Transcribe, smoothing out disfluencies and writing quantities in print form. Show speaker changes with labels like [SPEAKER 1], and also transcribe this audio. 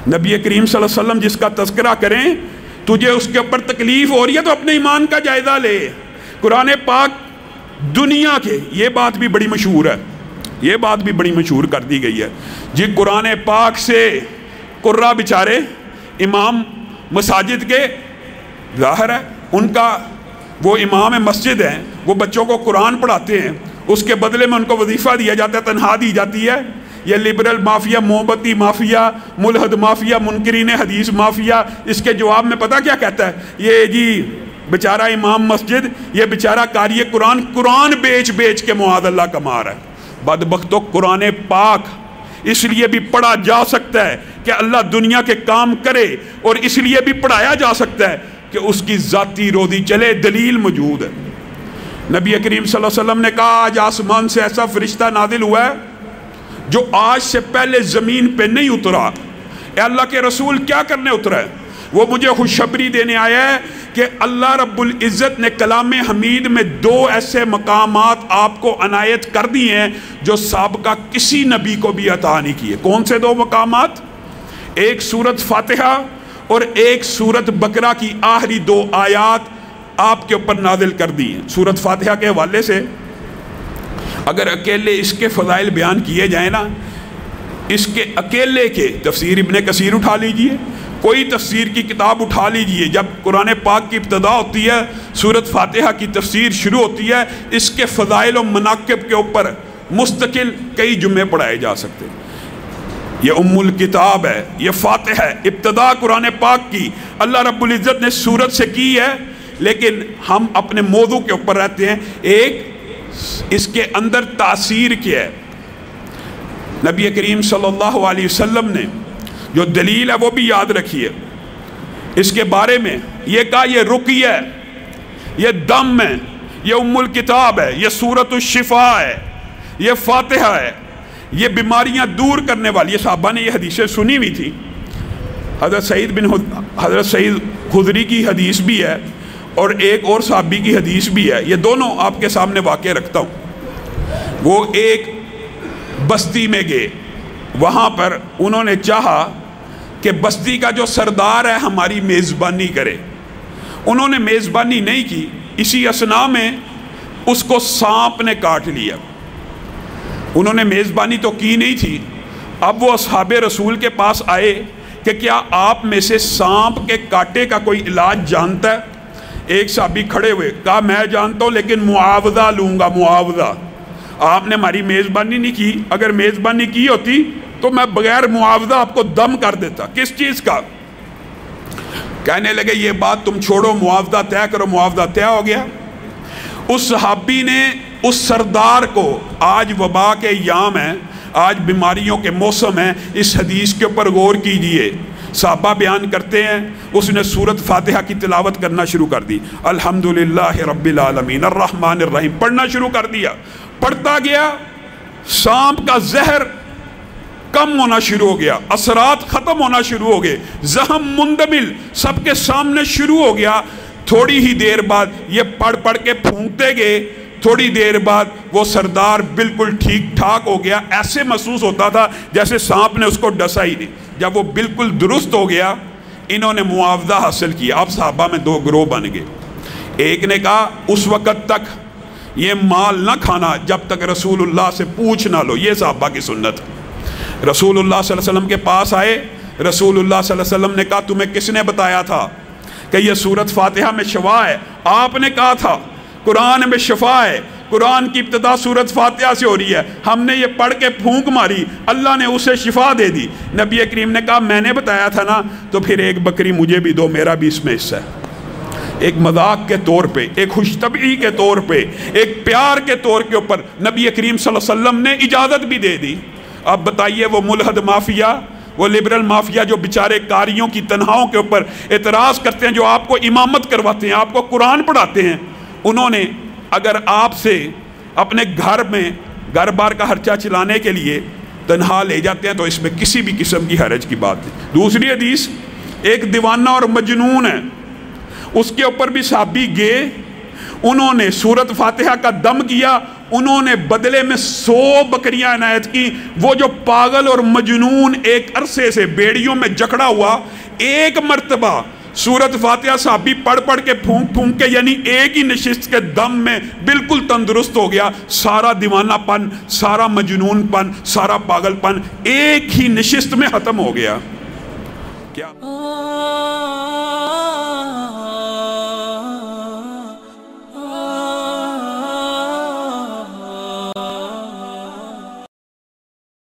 [SPEAKER 1] نبی کریم صلی اللہ علیہ وسلم جس کا تذکرہ کریں، تجھے اس کے اوپر تکلیف ہو رہی ہے تو اپنے ایمان کا جائزہ لے۔ قرآن پاک دنیا کے، یہ بات بھی بڑی مشہور ہے، یہ بات بھی بڑی مشہور کر دی گئی ہے جی، قرآن پاک سے قرہ بیچارے امام مساجد کے، ظاہر ہے ان کا وہ امام مسجد ہیں، وہ بچوں کو قرآن پڑھاتے ہیں، اس کے بدلے میں ان کو وظیفہ دیا جاتا ہے، تنخواہ دی جاتی ہے۔ یہ لبرل مافیا، محبتی مافیا، ملحد مافیا، منکرین حدیث مافیا اس کے جواب میں پتہ کیا کہتا ہے؟ یہ جی بیچارہ امام مسجد، یہ بیچارہ قاری قرآن بیچ بیچ کے معاذ اللہ کما رہا ہے۔ بدبختو، قرآن پاک اس لیے بھی پڑھا جا سکتا ہے کہ اللہ دنیا کے کام کرے، اور اس لیے بھی پڑھایا جا سکتا ہے کہ اس کی ذاتی روزی چلے، دلیل موجود ہے۔ نبی کریم صلی اللہ علیہ وسلم نے کہا آج آسمان سے ایسا فرشتہ نازل ہوا ہے جو آج سے پہلے زمین پہ نہیں اترا۔ اے اللہ کے رسول کیا کرنے اترا ہے؟ وہ مجھے خوشخبری دینے آیا ہے کہ اللہ رب العزت نے کلام حمید میں 2 ایسے مقامات آپ کو عنایت کر دی ہیں جو سابقہ کسی نبی کو بھی عطا نہیں کیے۔ کون سے 2 مقامات؟ ایک سورت فاتحہ اور ایک سورت بقرہ کی آخری 2 آیات آپ کے اوپر نازل کر دی ہیں۔ سورت فاتحہ کے حوالے سے اگر اکیلے اس کے فضائل بیان کیے جائیں نا، اس کے اکیلے کے تفسیر ابن کثیر اٹھا لیجئے، کوئی تفسیر کی کتاب اٹھا لیجئے، جب قرآن پاک کی ابتدا ہوتی ہے سورت فاتحہ کی تفسیر شروع ہوتی ہے، اس کے فضائل و مناقب کے اوپر مستقل کئی جمعے پڑھائے جا سکتے ہیں۔ یہ ام الکتاب ہے، یہ فاتحہ ہے، ابتدا قرآن پاک کی اللہ رب العزت نے سورت سے کی ہے، لیکن ہم اپنے موضوع کے اوپر رہتے ہیں۔ ایک اس کے اندر تاثیر کیا ہے، نبی کریم صلی اللہ علیہ وسلم نے جو دلیل ہے وہ بھی یاد رکھیے اس کے بارے میں۔ یہ کہا یہ رقیہ ہے، یہ دم ہے، یہ ام الکتاب ہے، یہ سورۃ الشفاء ہے، یہ فاتحہ ہے، یہ بیماریاں دور کرنے والی۔ یہ صحابہ نے یہ حدیثیں سنی ہوئی تھی، حضرت سعید خدری کی حدیث بھی ہے اور ایک اور صحابی کی حدیث بھی ہے، یہ دونوں آپ کے سامنے واقع رکھتا ہوں۔ وہ ایک بستی میں گئے، وہاں پر انہوں نے چاہا کہ بستی کا جو سردار ہے ہماری میزبانی کرے۔ انہوں نے میزبانی نہیں کی، اسی اثناء میں اس کو سانپ نے کاٹ لیا۔ انہوں نے میزبانی تو کی نہیں تھی، اب وہ اصحاب رسول کے پاس آئے کہ کیا آپ میں سے سانپ کے کاٹے کا کوئی علاج جانتا ہے؟ ایک صحابی کھڑے ہوئے، کہا میں جانتا ہوں لیکن معاوضہ لوں گا، معاوضہ۔ آپ نے ہماری میزبانی نہیں کی، اگر میزبانی کی ہوتی تو میں بغیر معاوضہ آپ کو دم کر دیتا۔ کس چیز کا؟ کہنے لگے یہ بات تم چھوڑو، معاوضہ طے کرو۔ معاوضہ طے ہو گیا۔ اس صحابی نے اس سردار کو، آج وبا کے ایام ہیں، آج بیماریوں کے موسم ہیں، اس حدیث کے اوپر غور کیجئے۔ صحابہ بیان کرتے ہیں اس نے سورت فاتحہ کی تلاوت کرنا شروع کر دی، الحمدللہ رب العالمین الرحمن الرحیم پڑھنا شروع کر دیا۔ پڑھتا گیا، سانپ کا زہر کم ہونا شروع ہو گیا، اثرات ختم ہونا شروع ہو گئے، زخم مندمل سب کے سامنے شروع ہو گیا۔ تھوڑی ہی دیر بعد یہ پڑھ پڑھ کے پھونکتے گئے، تھوڑی دیر بعد وہ سردار بالکل ٹھیک ٹھاک ہو گیا، ایسے محسوس ہوتا تھا جیسے سانپ نے اس کو ڈسا ہی نہیں۔ جب وہ بالکل درست ہو گیا، انہوں نے معاوضہ حاصل کیا۔ اب صحابہ میں 2 گروہ بن گئے۔ ایک نے کہا اس وقت تک یہ مال نہ کھانا جب تک رسول اللہ سے پوچھ نہ لو، یہ صحابہ کی سنت۔ رسول اللہ صلی اللہ علیہ وسلم کے پاس آئے، رسول اللہ صلی اللہ علیہ وسلم نے کہا تمہیں کس نے بتایا تھا کہ یہ سورت فاتحہ میں شفا ہے؟ آپ نے کہا تھا قرآن میں شفا ہے، قرآن کی ابتدا سورت فاتحہ سے ہو رہی ہے، ہم نے یہ پڑھ کے پھونک ماری، اللہ نے اسے شفا دے دی۔ نبی کریم نے کہا میں نے بتایا تھا نا، تو پھر ایک بکری مجھے بھی دو، میرا بھی اس میں حصہ ہے۔ ایک مذاق کے طور پہ، ایک خوش طبعی کے طور پہ، ایک پیار کے طور کے اوپر نبی کریم صلی اللہ علیہ وسلم نے اجازت بھی دے دی۔ اب بتائیے وہ ملحد مافیا، وہ لبرل مافیا جو بیچارے قاریوں کی تنہاؤں کے اوپر اعتراض کرتے ہیں، جو آپ کو امامت کرواتے ہیں، آپ کو قرآن پڑھاتے ہیں، انہوں نے اگر آپ سے اپنے گھر میں گھر بار کا خرچہ چلانے کے لیے تنہا لے جاتے ہیں تو اس میں کسی بھی قسم کی حرج کی بات نہیں۔ دوسری حدیث، ایک دیوانہ اور مجنون ہے، اس کے اوپر بھی صحابی گئے، انہوں نے سورت فاتحہ کا دم کیا، انہوں نے بدلے میں 100 بکریاں عنایت کی۔ وہ جو پاگل اور مجنون ایک عرصے سے بیڑیوں میں جکڑا ہوا، ایک مرتبہ سورت فاتحہ صحابی پڑھ پڑھ کے پھونک پھونک کے، یعنی ایک ہی نشست کے دم میں بالکل تندرست ہو گیا۔ سارا دیوانہ پن، سارا مجنون پن، سارا پاگل پن ایک ہی نشست میں ختم ہو گیا۔ کیا